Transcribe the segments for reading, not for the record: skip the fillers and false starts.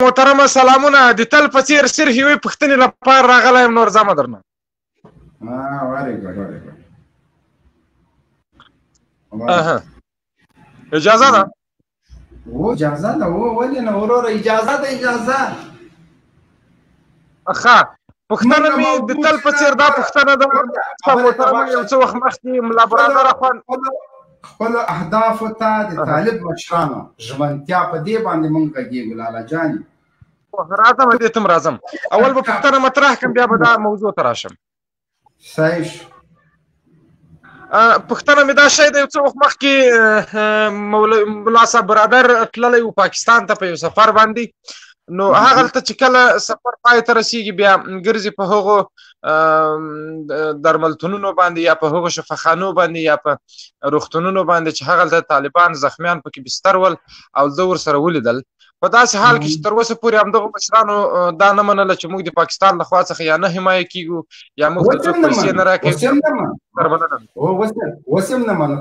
محترمه سلامونه د تل په څیر صرف یوې پوښتنې لپاره راغلی یم نور ځمه درنه اجازه ده اجازه ده ولې نه وروره اجازه ده اجازه ښه پوښتنه مې د تل په څیر دا پوښتنه ده محترمه یو څه وخت مخکې ملا برادر اخوان خپلو اهدافو ته د طالب مشرانو ژمنتیا په دې باندې مونږ غږېږو لالا جانې راځم دې ته راځم اول به پوښتنه مطرح کړم بیا به دا موضوع ته راشم صحیح پوښتنه مې دا شی د یو څه وخت مخکې ملا صاحب برادر تللی و پاکستان ته په یو سفر باندې نو هغلته چې کله سفر پای ته رسیږي بیا ګرځي په هغو درملتونونو باندې یا په هغو شفاخانو باندې یا په روغتونونو باندې چې هغلته طالبان زخمیان پکې بستر ول او زه ورسره ولیدل په داسې حال کې چې تر اوسه پورې همدغو مشرانو دا نه منله چې موږ د پاکستان له خوا څخه یا نه حمایه کیږو یا موږ ته څوک پیسې نه راکوي اوس هم نه منو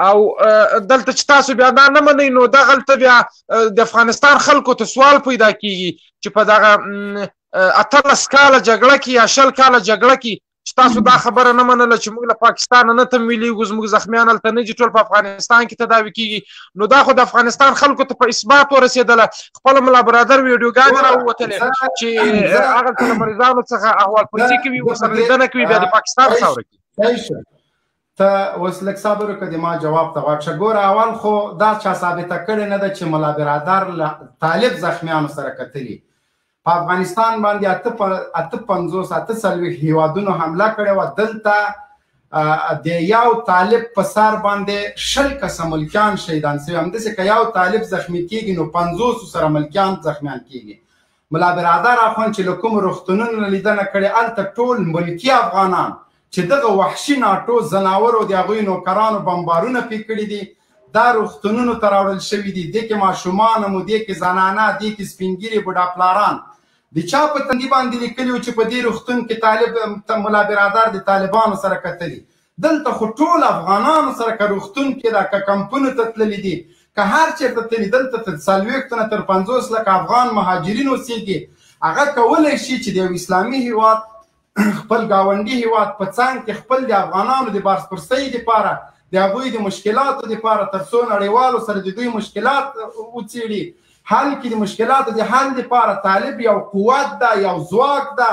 او دلته چې تاسو بیا دا نه منئ نو دغلته بیا د افغانستان خلکو ته سوال پیدا کیږي چې په دغه 18 کاله جګړه کې یا 20 کاله جګړه کې چې تاسو دا خبره نه منله چې موږ له پاکستان نه تمویلیږو زموږ زخمیان هلته نه دي ټول په افغانستان کې تداوي کیږي نو دا خو د افغانستان خلکو ته په اثبات ورسېدله خپله ملا برادر ویډیوګانې راووتلې چې هغلته له مریضانو څخه احوال پرسي کوي ورسره لیدنه کوي بیا د پاکستان خاوره کې ته اوس لږ صبر وکړه د ما جواب ته غواړه ګوره اول خو دا چا ثابته کړې نه ده چې ملا برادر طالب زخمیانو سره کتلي په افغانستان باندې 58 هیوادونو حمله کړې وه دلته د یو طالب په سر باندې 20 کسه ملکیان شهیدان شوي همداسې که یو طالب زخمي کېږي نو 50 سره ملکیان زخمیان کېږي ملا برادر اخوند چې له کومو روغتونونو نه لیدنه کړې هلته ټول ملکي افغانان چې دغه وحشي ناټو زناورو د هغوی نوکرانو بمبارونه پرې کړي دي دا روغتونونو ته راوړل شوي دي دې کې ماشومان هم دې کې زنانه دې کې سپین ږیري بوډا پلاران د چا په تندي باندې لیکلي وو چې په دې روغتون کې طالب ملا برادر د طالبانو سره کتلي دلته خو ټول افغانانو سره که روغتون کې ده که کمپونو ته تللي دي که هر چېرته تللي دلته تر 40 نه تر 50 لکه افغان مهاجرین اوسېږي هغه کولی شي چې د یو اسلامي هیواد خپل ګاونډي هیواد په څنګ کې خپل د افغانانو د بارسپرسۍ دپاره د هغوی د مشکلاتو دپاره تر څو نړیوالو سره د دوی مشکلات وڅېړي حل کې د مشکلاتو د حل دپاره طالب یو قوت ده یو ځواک ده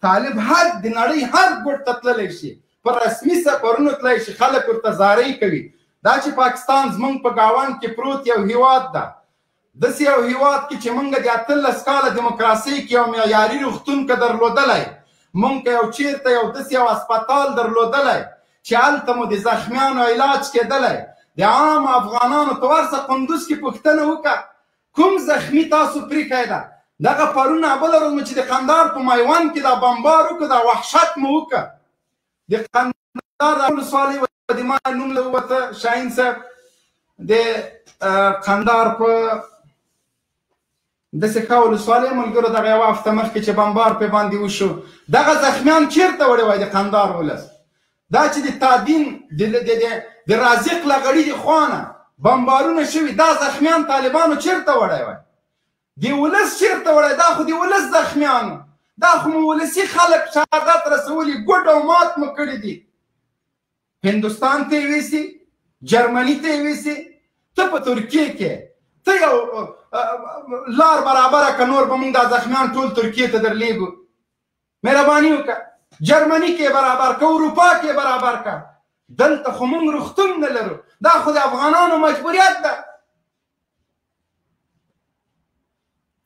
طالب هر د نړۍ هر ګوټ ته تللی شي په رسمي سفرونو تللی شي خلک ورته زارۍ کوي دا چې پاکستان زموږ په ګاونډ کې پروت یو هیواد ده داسې یو هیواد کې چې موږ د 18 کاله دیموکراسۍ کې یو معیاري روغتون که درلودلی مونږ که یو چیرته یو داسې یو هسپتال درلودلی چې هلته مو د زخمیانو علاج کېدلی د عام افغانانو ته ورسه قندوز کې پوښتنه وکړه کوم زخمي تاسو پرېښی ده دغه پرونه بله ورځ مو چې د قندهار په میوند کې دا بمبار وکړه دا وحشت مو وکړه د قندهار د ولسوالۍ د ما نوم له ووته شاهین صاحب د قندهار په داسې ښه ولسوالۍ ملګرو دغه یوه هفته مخکې چې بمبار پرې باندې وشو دغه زخمیان چېرته وړی وای د قندهار ولس دا چې د تادین د رازق لغړي د خوا نه بمبارونه شوي دا زخمیان طالبانو چېرته وړی وای د ولس چېرته وړی دا خو د ولس زخمیانو دا خو مو ولسي خلک شهادت رسولي ګوډ او مات مو کړي دي هندوستان ته یې ویسي جرمني ته یې ویسي ته په ترکیې کې ته یو لار برابره که نور به مونږ دا زخمیان ټول ترکیې ته درلیږو مهرباني وکړه جرمني کې برابر که اروپا کې برابر که دلته خو مونږ روغتون نه لرو دا خو د افغانانو مجبوریت ده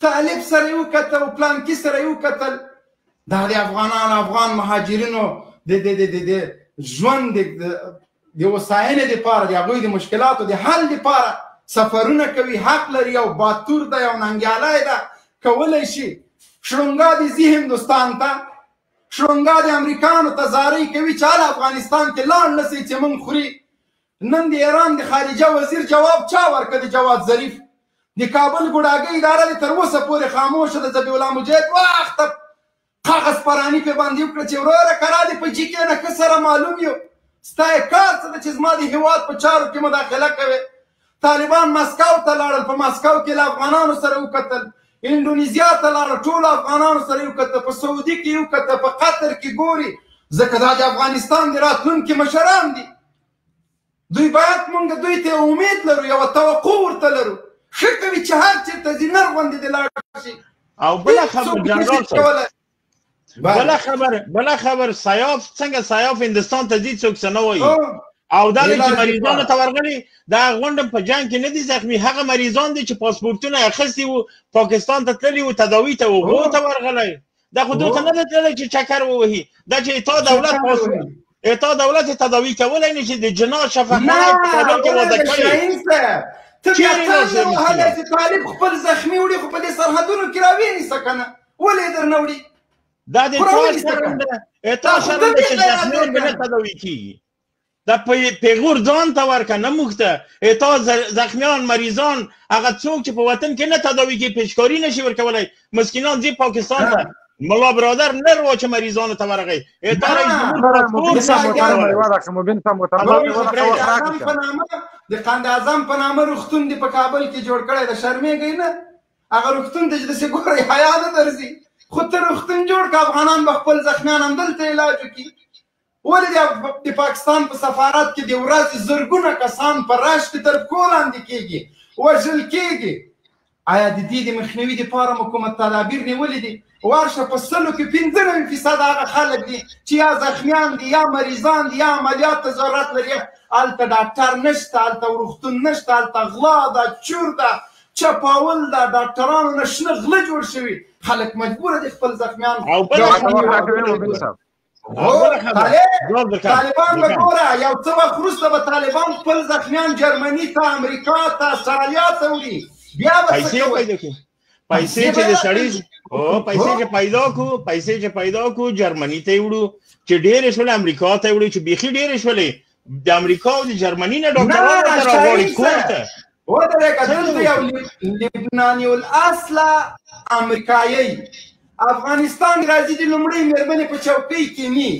طالب سره یې وکتل او پلانکي سره یې وکتل دا د افغان مهاجرینو د ژوند د هوساینې دپاره د هغوی د مشکلاتو د حل دپاره سفرونه کوي حق لري یو باتور ده یو ننګیالی ده کولی شي شرنګا دې ځي هندوستان ته شرنګا د امریکانو ته زارۍ کوي چې هله افغانستان کې لاړ نه سئ چې موږ خوري نن د ایران د خارجه وزیر جواب چا ورکړه د جواد ظریف د کابل ګوډاګۍ اداره دې تر اوسه پورې خاموشه ده ذبیح الله مجاهد وخته کاغذ پراني پرې باندې وکړه چې وروره که را دې په جي کې نه ښه سره معلوم یو ستا یې کار څه ده چې زما د هېواد په چارو کې مداخله کوې طالبان مسکو ته لاړل، په مسکو کې له افغانانو سره وکتل، انډونیزیا ته لاړل، ټولو افغانانو سره یې وکتل، په سعودي کې یې وکتل، په قطر کې ګوري، ځکه دا د افغانستان د راتلونکي مشران دي. دوی باید موږ دوی ته امید لرو، یوه توقع ورته لرو. ښه کوي چې هر چېرته ځي نر غوندې دې لاړ شي. او بله خبر جنرال صاحب، بله خبر سیاف څنګه سیاف هندوستان ته ځي څوک څه نه وایي. او دا چې مریضانو ته ورغلي دا غونډه په جنګ کې نه دي زخمي، هغه مریضان دي چې پاسپورټونه یې اخیستي وو پاکستان ته تللي وو تداوي ته، هغو ته ورغلی. دا خو دوی ته نه ده تللی چې چکر ووهي. دا چې اتا دولت تداوي کولی نه چې د جنا شفاخانه په کابل کې واده کړي. ته بیا څنګه وهلی چې طالب خپل زخمي وړي خو په دې سرحدونو کې راوینیسه که نه، ولې یې درنه وړي؟ دا د تا شرم ده، تا شرم ده چې زخمیان به نه تداوي کېږي. دا پیغور ځان ته ورکه نه موږ ته. تا زخمیان مریضان هغه څوک چې په وطن کې نه تداوي کېږي پیشکاري نشي ورکولی. مسکینان ځي پاکستان ته، ملا برادر نه رو چې مریضانو ته ورغی. د قند اعظم په نامه روغتون دی په کابل کې جوړ کړی د شرمېږئ نه؟ هغه روغتون ته چې داسې ګورئ حیا نه درځي. خو ته روغتون جوړ که افغانان به خپل زخمیان همدلته علاج وکړي. ولې د پاکستان په سفارت کې د ورځې زرګونه کسان په رش کې تر پښو لاندې کېږي، وژل کېږي. آیا د دې د مخنیوي دپاره حکومت تدابیر نیولي دي؟ ورشه په 100 کې 95% هغه خلک دي چې یا زخمیان دي یا مریضان دي یا عملیات ته ضرورت لري، هلته ډاکټر نشته، هلته روغتون نشته، هلته غلا ده، چور ده، چپاول ده، ډاکټرانو نه شنه غله جوړ شوي. خلک مجبوره دي خپل زخمیان طالبان به ګوره یو څه وخت وروسته به طالبان خپل زخمیان جرمني ته، امریکا ته، استرالیا ته وړي. بیا به څه کوي؟ پیسې چې د سړي پیسې چې پیدا کو جرمني ته وړو چې ډېرې شولې، امریکا ته وړو چې بیخي ډېرې شولې. د امریکا او د جرمني نه ډاکټران ورته راغواړي کور ته. ودرېږه دلته یو لبناني الاصله امریکایي افغانستان راځي د لومړۍ مېرمنې په چوکۍ کښېني،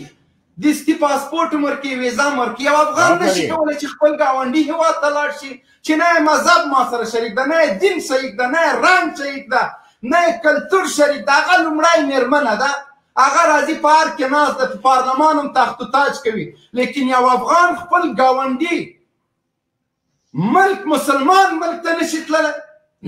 دستي پاسپورټ هم ورکوي، ویزا هم ورکوي. یو افغان نشي کولی چې خپل ګاونډي هېواد ته لاړ شي چې نه یې مذهب ما سره شریک ده، نه یې دین شریک ده، نه یې رنګ شریک ده، نه یې کلتور شریک ده. هغه لومړی مېرمنه ده، هغه راځي پارک کې ناست ده، په پارلمان هم تخت و تاج کوي. لیکن یو افغان خپل ګاونډي ملک مسلمان ملک ته نشي تللی،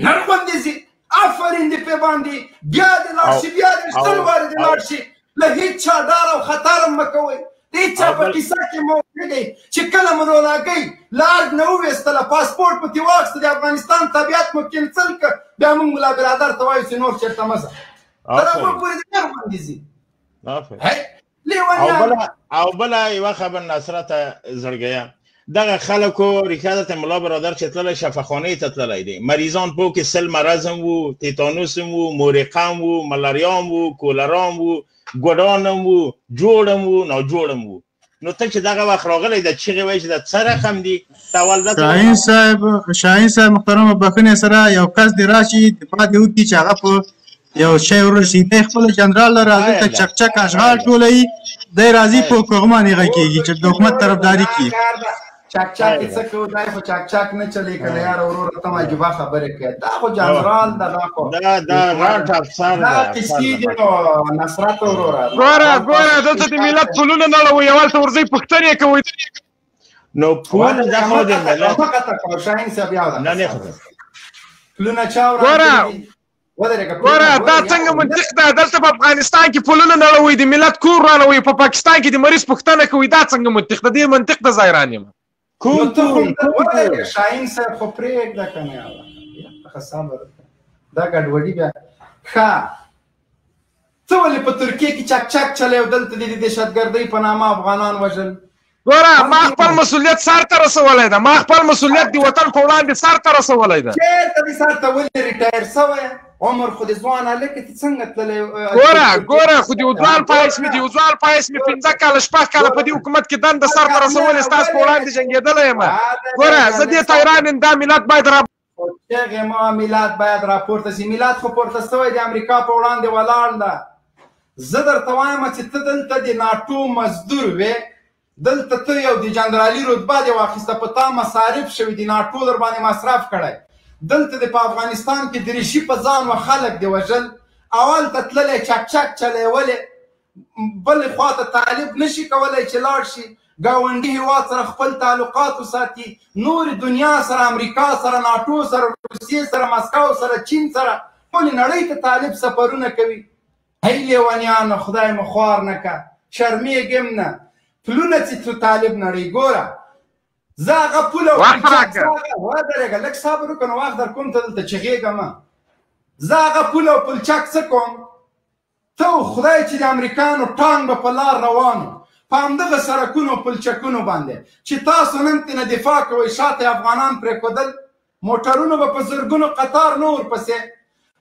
نر غوندې ځي. آفرین دې پې باندې بیا دې لاړ شي، بیا دې شل وارې دې لاړ شي. له هېڅ چا ډار او خطر هم مه کوئ. د هېڅ چا په کیسه کې مه ورېږئ چې کله مو رولاګۍ له ارګ نه وویستله، پاسپورټ پکې واخیسته، د افغانستان طبیعت مو کینسل کړ، بیا موږ ملا برادر ته وایو چې نور چېرته مه ځه. تر هغو پورې دې نر باندې ځي. او بله یوه خبر نصرته زړګیه، دغه خلکو ریښه ده ملا برادر چې تللی شفاخانې ته تللی دی. مریضان په کې 100 مرض هم وو، تیتانوس هم وو، مورقه هم وو، ملاریا هم وو، کولرا هم وو، ګوډان هم وو، جوړ هم وو، ناجوړ هم وو. نو ته چې دغه وخت راغلی د چغې وایي چې د څه رقم دي؟ شاهین صاحب محترمه بخښنې سره یو کس دې راشي دفاع دې وکړي چې هغه په یو شی ورسېدی خپل جنرال له راځي ته چکچک اشغال ټولوي، دی راځي په کوغمان هغه کېږي چې د حکومت طرفداري کړي. چاک کې څه کوو؟ دی خو چاک نه چلی که د یار وروره ته عجیبه خبرې کوي. دا خو جنرال ده، دا غټ افسر ده. دا قصې دي نو نصرت وروره. ګوره دلته د ملت پلونه نړوئ، هلته ورځئ پوښتنې کوئ. نو پول دا خو د ملت شاهین صاحب یو نه نه پلونه چا ګوره دا څنګه منطق ده؟ دلته په افغانستان کې پلونه نړوئ، د ملت کور رانوئ، په پاکستان کې د مریض پوښتنه کوئ. دا څنګه منطق ده؟ دې منطق ته ځای رانیمه. شاهین صاحب خو پرېږده که نه، ښه صبر دا ګډوډي بیا. ښه ته ولې په ترکیې کې چک چلی، دلته د دهشتګردۍ په نامه افغانان وژل؟ ګوره ما خپل مسؤلیت سر ته رسولی ده، ما خپل مسؤلیت د وطن په وړاندې سر ته رسولی ده. چېرته دې سر ته ولې ریټایر سوی؟ عمر خو د ځوان هلکه ته څنګه تللی؟ ګوره خو د یو ځوان پایس مې 15 کاله 6 کاله په دې حکومت کې دنده سر ته رسولې، ستاسو په وړاندې جنګېدلی یم. ګوره زه دې ته حیران یم، دا ملت باید چغې ما ملت باید راپورته شي. ملت خو پورته سوی د امریکا په وړاندې ولاړ ده. زه درته وایم چې ته دلته د ناټو مزدور وې، دلته ته یو د جنرالي رتبه دې واخیسته، په تا مصارف شوي دي، ناټو در باندې مصرف کړی. دلته د په افغانستان کې دریشي په ځان و خلک دې وژل، اول ته تللی چک چک چلیولې، بلې خوا ته طالب نشي کولی چې لاړ شي ګاونډي هېواد سره خپل تعلقات وساتي، نورې دنیا سره، امریکا سره، ناټو سره، روسیې سره، مسکو سره، چین سره، ټولې نړۍ ته طالب سفرونه کوي. هی لیونیانو خدای مو خوار نه که، شرمېږم نه، پلونه چې تو طالب نړۍ ګوره. زه هغه پوله ودرېږه لږ صبر وکړه نو وخت در کوم ته دلته چغېږم. زه هغه پوله او پلچک څه کوم؟ ته خدای چې د امریکایانو ټانک به په لار روانو په همدغه سړکونو پلچکونو باندې چې تاسو نن ترېنه دفاع کوئ، شاته افغانان پرېښودل، موټرونه به په زرګونو قطار نه ورپسې.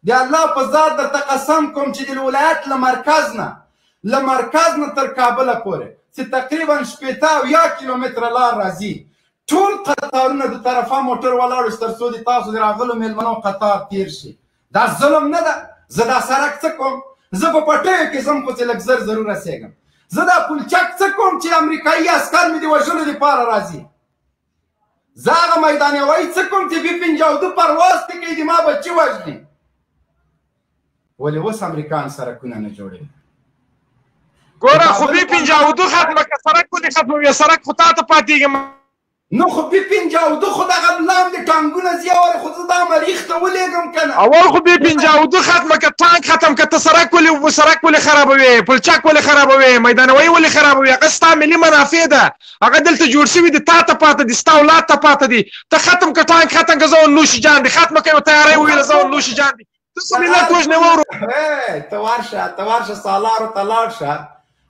د الله په ذات درته قسم کوم چې د ولایت له مرکز نه تر کابله پورې چې تقریبا 80 کیلومتره لار راځي، ټول قطارونه د طرفه موټر ولاړ تر څو د تاسو د راغلو میلمنو قطار تیر شي. دا ظلم نه ده؟ زه دا سړک څه کوم؟ زه په پټیو کې ځم خو چې لږ زر ضرور رسېږم. زه دا پلچک څه کوم چې امریکایي عسکر مې د وژلو دپاره راځي؟ زه هغه میدان هوایي څه کوم چې B-52 پرواز پې کوي د ما بچي وژني؟ ولې اوس امریکایان سړکونه نه جوړوي؟ ګوره خو B-52 ختمه که سړک ولې ختموي؟ سړک خو تا ته پاتېږي. نو خو B-52 خو دغه لاندې ټانکونه ځي اول خو زه دا مریخ ته ولېږم که نه؟ اول خو B-52 ختمه که، ټانک ختم که، ته سړک ولې خرابوې؟ پلچک ولې خرابوې؟ میدان هوایي ولې خرابوې؟ هغه ستا ملي منافع ده، هغه دلته جوړ شوي دي، تا ته پاته دي، ستا اولاد ته پاته دي. ته ختم که ټانک ختم که، زه نوشي جان دي، ختمه که یو تیاری وویله زه نوشي جان دي. ته خو ملت وژنې ورو. ته ورشه سالارو ته لاړ شه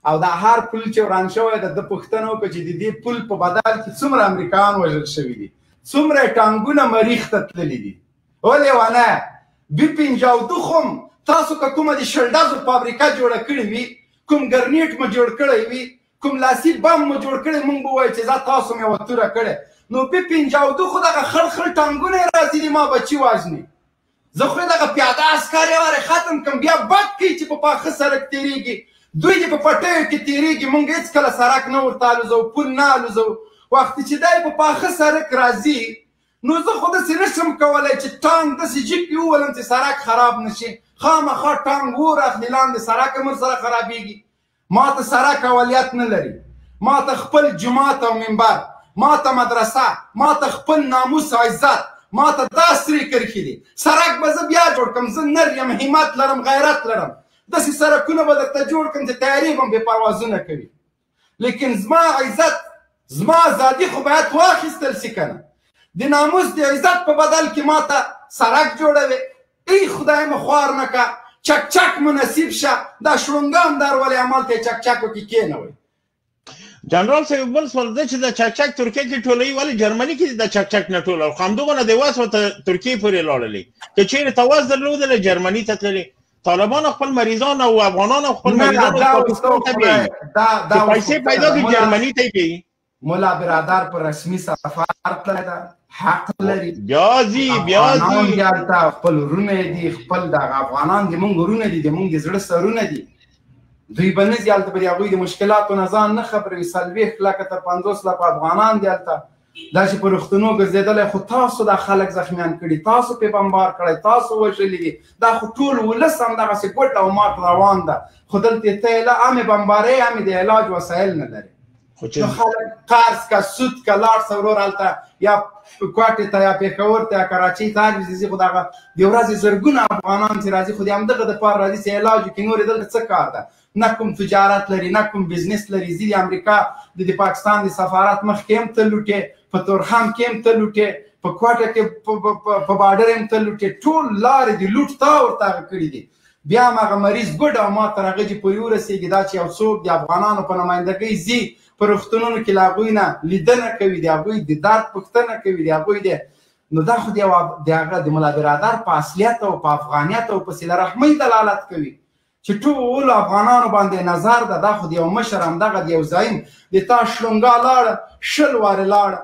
او دا هر پل چې وران شوی ده د پوښتنه وکړه چې د دې پل په بدل کې څومره امریکایان وژل شوي دي، څومره ټانکونه مریخ ته تللي دي. ولې ونه B-52 خو تاسو که کومه د شلډزو فابریکه جوړه کړې وي، کوم ګرنیټ مو جوړ کړی وي، کوم لاسي بم مو جوړ کړی، مونږ به وایو چې زه تاسو مې یوه توره کړې. نو B-52 خو دغه خړ ټانکونه یې راځي د ما بچي وژني. زه خو یې دغه پیاده عسکر یې وارې ختم کړم، بیا بد کوي چې په پاخه سړک تېرېږي، دوی دې په پټیو کې تېرېږي، مونږ هېڅکله سړک نه ورته الوزو، پل نه الوزو. وخت چې دی په پاخه سړک راځي نو زه خو داسې نشم کولی چې ټانک داسې جیپ یې وولم چې سړک خراب نه شي. خامخا ټانک اور اخلي لاندې، سړک هم ورسره خرابېږي. ما ته سړک اولیت نه لري، ما ته خپل جومات او منبر، ما ته مدرسه، ما ته خپل ناموس او عزت، ما ته دا سرې کرښې دي. سړک به زه بیا جوړ کړم، زه نر یم، همت لرم، غیرت لرم، داسې سړکونه به درته جوړ کړم چې تیارې به هم بې پروازونه کوي. لیکن زما عزت، زما ازادي خو باید واخیستل شي که نه؟ د ناموس د عزت په بدل کې ما ته سړک جوړوي. ای خدای مو خوار نه که، چک چک مو نصیب شه، دا شړونګان در ولې عمل ته یې چک چکو کې کېنوئ. جنرال صاحب بل سوال ده چې د چک چک ترکیه کې ټولوي، ولې جرمني کې د چک چک نه ټولول؟ خو همدغونه د واس ورته ترکیې پورې لاړلې. که چېرې تواس درلودله جرمني ته تللې، طالبان خپل مریضان او افغانان خپل مریضان پاکستان ته بیایي چې پیسې پیدا کړي جرمني ته یې بیایي. ملا برادر په رسمي سفر تللی ده، حق لري. بیا ځي افغانان دي هلته، خپل ورونه دي، خپل دغه افغانان د مونږ ورونه دي، د مونږ د زړه سرونه دي. دوی به نه ځي هلته، به د هغوی د مشکلاتو نه ځان نه خبروي. 40 لکه تر 50 لکه افغانان دي هلته، دا چې په روغتونو ګرځېدلی. خو تاسو دا خلک زخمیان کړي، تاسو پې بمبار کړی، تاسو وژلي دي. دا خو ټول ولس همدغسې ګوټ او مات روان ده. خو دلته ته همې بمبارۍ، همې د علاج وسایل نه لري. نو خلک قرض که، سود که، لاړ شه ورور هلته یا کوټې ته یا پېښور ته یا کراچۍ ته هر ځي، خو دغه د ورځې زرګونه افغانان چې راځي خو د همدغه دپاره راځي چې علاج وکړي. نور یې دلته څه کار ده؟ نه کوم تجارت لري، نه کوم بزنس لري. ځي د امریکا د پاکستان د سفارت مخکې هم ته لوټې، په تورخم کې هم ته لوټې، په کوټه کې په باډر هم ته لوټې. ټول لارې د لوټ تا ورته هغه کړي دي. بیا هم هغه مریض ګوډ او ما تر هغه چې پورې ورسېږي دا چې یو څوک د افغانانو په نمایندګۍ ځي په روغتونونو کې له هغوی نه لیدنه کوي، د هغوی د درد پوښتنه کوي، د هغوی د نو دا خو د هغه د ملا برادر په اصلیت او په افغانیت او په صله رحمۍ دلالت کوي چې ټولو افغانانو باندې نظر ده. دا خو د یو مشر همدغه د یو زعیم د تا شلونګا لاړه، 20 وارې لاړه.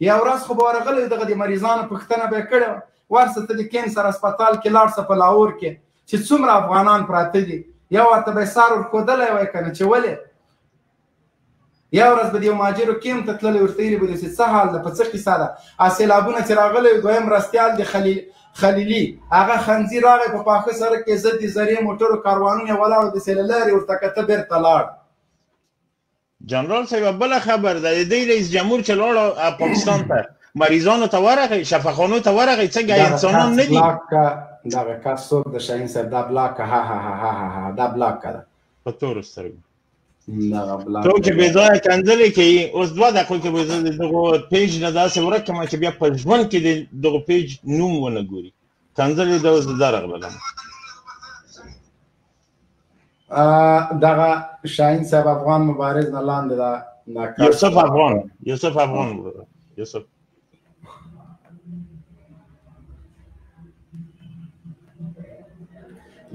یو ورځ خو به ورغلی دغه د مریضانو پوښتنه به یې کړې وه، ورسه ته د کینسر اسپتال کې لاړ شه په لاهور کې چې څومره افغانان پراته دي. یو ورته به یې سر ورښودلی وای که نه چې ولې یا ورځ به د یو مهاجرو کیم ته تللی ورته ویلي به دي چې څه حال ده په څه قیصه ده سیلابونه چې راغلی دویم مرستیال د خلیلي هغه خنځیر راغی په پاخه سړک کې ضد زرې موټرو کاروانونه یې ولاړ د سیل لارې ورته کته بېرته لاړ. جنرال صاحب بله خبر ده د دې رئیس جمهور چې لاړ پاکستان ته مریضانو ته ورغی شفاخانو ته ورغی څنګه انسانان نه دي دغه کس څوک د شاهین صاحب دا بلاک دا بلاک ده په تورو سترګو څوک چې بې ځایه کنځلې کوي اوس 2 دقیقو کې به زه د دغو پیج نه داسې ورک کړم چې بیا په ژوند کې د دغو پیج نوم ونه ګوري کنځلې ده اوس د ده راغلم دغه شاهین صاحب افغان مبارز نه لاندې ده یوسف افغان یوسف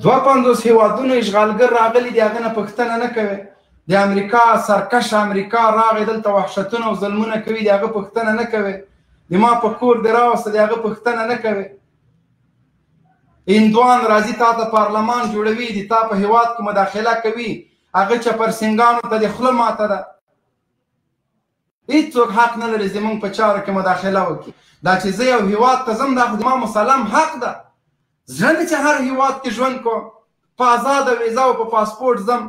52 هیوادونو اشغالګر راغلي دي هغه نه پوښتنه نه کوي د امریکا سرکش امریکا راغی دلته وحشتونه او ظلمونه کوي د هغه پوښتنه نه کوي د ما په کور د راوسته د هغه پوښتنه نه کوي هندوان راځي تا ته پارلمان جوړوي د تا په هیواد کې مداخله کوي هغه چپرسنګانو ته د خوله ماته ده هیڅوک حق نه لري زموږ په چارو کې مداخله وکړي دا چې زه یو هیواد ته ځم دا خو زما مسلم حق ده زه نه چې هر هیواد کې ژوند کوم په ازاده ویزا او په پاسپورټ ځم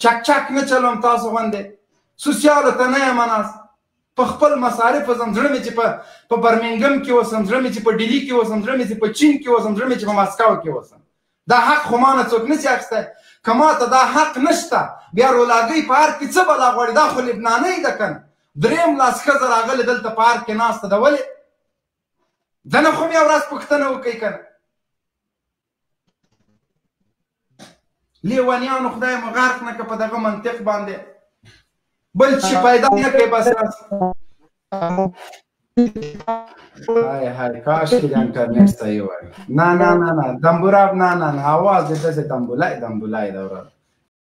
چک چک نه چلوم تاسو غوندې سوسیالو ته نه یم ناست په خپل مصارفو ځم زړه مې چې په برمنګم کې اوسم زړه مې چې په ډیلي کې اوسم زړه مې چې په چین کې اوسم زړه مې چې په ماسکو کې اوسم دا حق خو ما نه څوک نشي اخیستی که ما ته دا حق نشته بیا رولاګۍ په هر کې څه بلا غواړي دا خو لبنانۍ ده که نه درېیم لاس ښځه راغلې دلته په هر کې ناسته ده ولې ده نه خو مې یو ورځ پوښتنه وکړئ که نه لیونیانو خدای مو غرق نه که په دغه منطق باندې بل چې پیدا نه کوي بس های کاش که د انټرنیټ صحیح وای نه دمبوراب نه آواز دې داسې دمبولای ده وراره